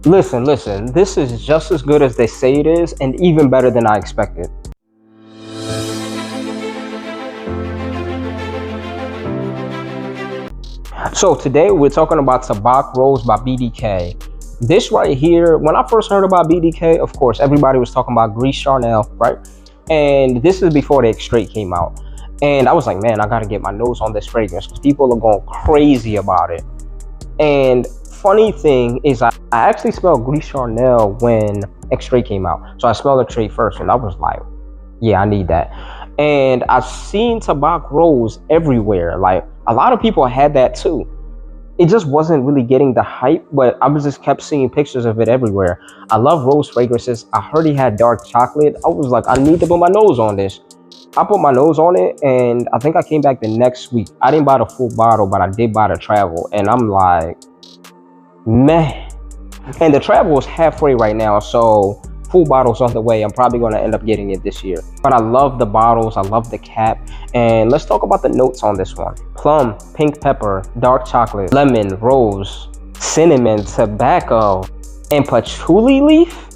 Listen, this is just as good as they say it is, and even better than I expected. So today we're talking about Tabac Rose by BDK. This right here, when I first heard about BDK, of course, everybody was talking about Grease Charnel, right? And this is before the X-Straight came out. And I was like, man, I gotta get my nose on this fragrance because people are going crazy about it. And funny thing is, I actually smelled Grease Charnel when X-Straight came out. So I smelled X-Straight first, and I was like, yeah, I need that. And I've seen Tabac Rose everywhere. Like, a lot of people had that too. It just wasn't really getting the hype, but I just kept seeing pictures of it everywhere. I love rose fragrances. I heard he had dark chocolate. I was like, I need to put my nose on this. I put my nose on it, and I think I came back the next week. I didn't buy the full bottle, but I did buy the travel. And I'm like, man. And the travel is halfway right now, so full bottles on the way. I'm probably going to end up getting it this year. But I love the bottles. I love the cap. And let's talk about the notes on this one. Plum, pink pepper, dark chocolate, lemon, rose, cinnamon, tobacco, and patchouli leaf.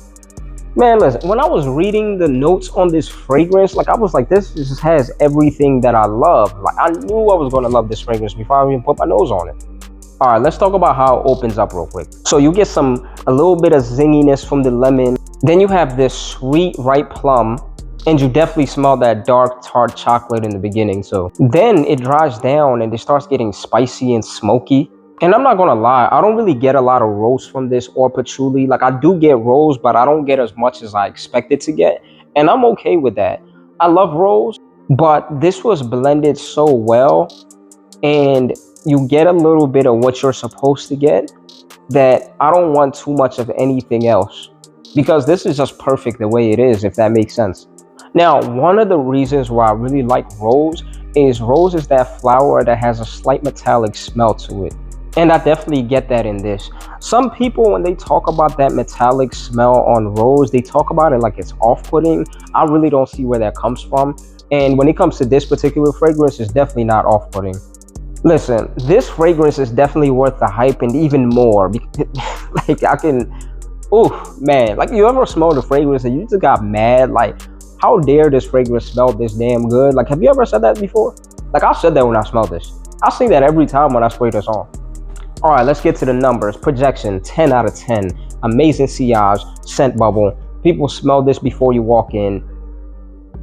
Man, listen, when I was reading the notes on this fragrance, like I was like, this just has everything that I love. Like I knew I was going to love this fragrance before I even put my nose on it. All right, let's talk about how it opens up real quick. So you get a little bit of zinginess from the lemon. Then you have this sweet, ripe plum, and you definitely smell that dark, tart chocolate in the beginning too. Then it dries down and it starts getting spicy and smoky. And I'm not gonna lie, I don't really get a lot of rose from this or patchouli. Like I do get rose, but I don't get as much as I expected to get. And I'm okay with that. I love rose, but this was blended so well, and you get a little bit of what you're supposed to get, that I don't want too much of anything else, because this is just perfect the way it is, if that makes sense. Now, one of the reasons why I really like rose is that flower that has a slight metallic smell to it. And I definitely get that in this. Some people, when they talk about that metallic smell on rose, they talk about it like it's off-putting. I really don't see where that comes from. And when it comes to this particular fragrance, it's definitely not off-putting. Listen, this fragrance is definitely worth the hype and even more. Like I can, oh man, like you ever smelled a fragrance and you just got mad? Like, how dare this fragrance smell this damn good? Like, have you ever said that before? Like I said that when I smelled this. I say that every time when I spray this on. All right, let's get to the numbers. Projection, 10 out of 10. Amazing sillage, scent bubble. People smell this before you walk in.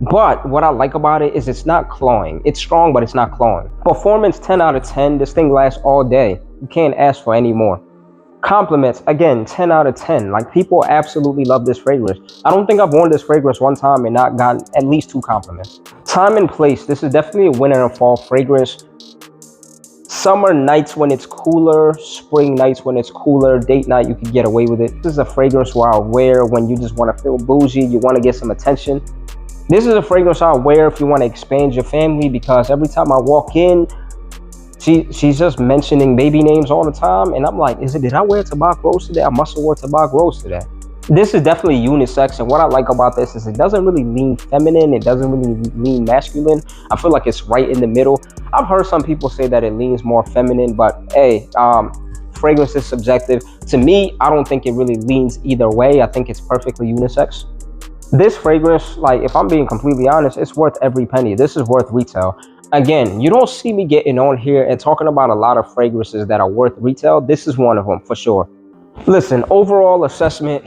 But what I like about it is it's not cloying. It's strong, but it's not cloying. Performance, 10 out of 10. This thing lasts all day. You can't ask for any more. Compliments, again, 10 out of 10. Like, people absolutely love this fragrance. I don't think I've worn this fragrance one time and not gotten at least 2 compliments. Time and place, this is definitely a winter and fall fragrance. Summer nights when it's cooler, spring nights when it's cooler, date night, you can get away with it. This is a fragrance where I'll wear when you just want to feel bougie, you want to get some attention. This is a fragrance I'll wear if you want to expand your family, because every time I walk in, she's just mentioning baby names all the time. And I'm like, did I wear Tabac Rose today? I must have worn Tabac Rose today. This is definitely unisex. And what I like about this is it doesn't really lean feminine. It doesn't really lean masculine. I feel like it's right in the middle. I've heard some people say that it leans more feminine, but hey, fragrance is subjective. To me, I don't think it really leans either way. I think it's perfectly unisex. This fragrance, like, if I'm being completely honest, it's worth every penny. This is worth retail. Again, you don't see me getting on here and talking about a lot of fragrances that are worth retail. This is one of them for sure. Listen, overall assessment,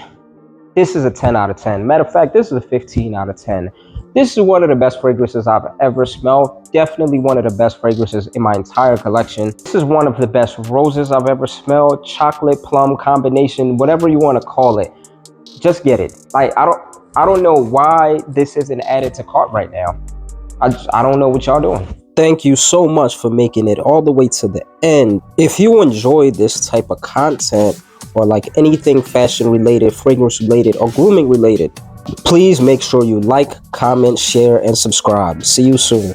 this is a 10 out of 10. Matter of fact, this is a 15 out of 10. This is one of the best fragrances I've ever smelled. Definitely one of the best fragrances in my entire collection. This is one of the best roses I've ever smelled. Chocolate, plum combination, whatever you want to call it. Just get it. Like, I don't know why this isn't added to cart right now. I don't know what y'all doing. Thank you so much for making it all the way to the end. If you enjoy this type of content, or like anything fashion related, fragrance related, or grooming related, please make sure you like, comment, share, and subscribe. See you soon.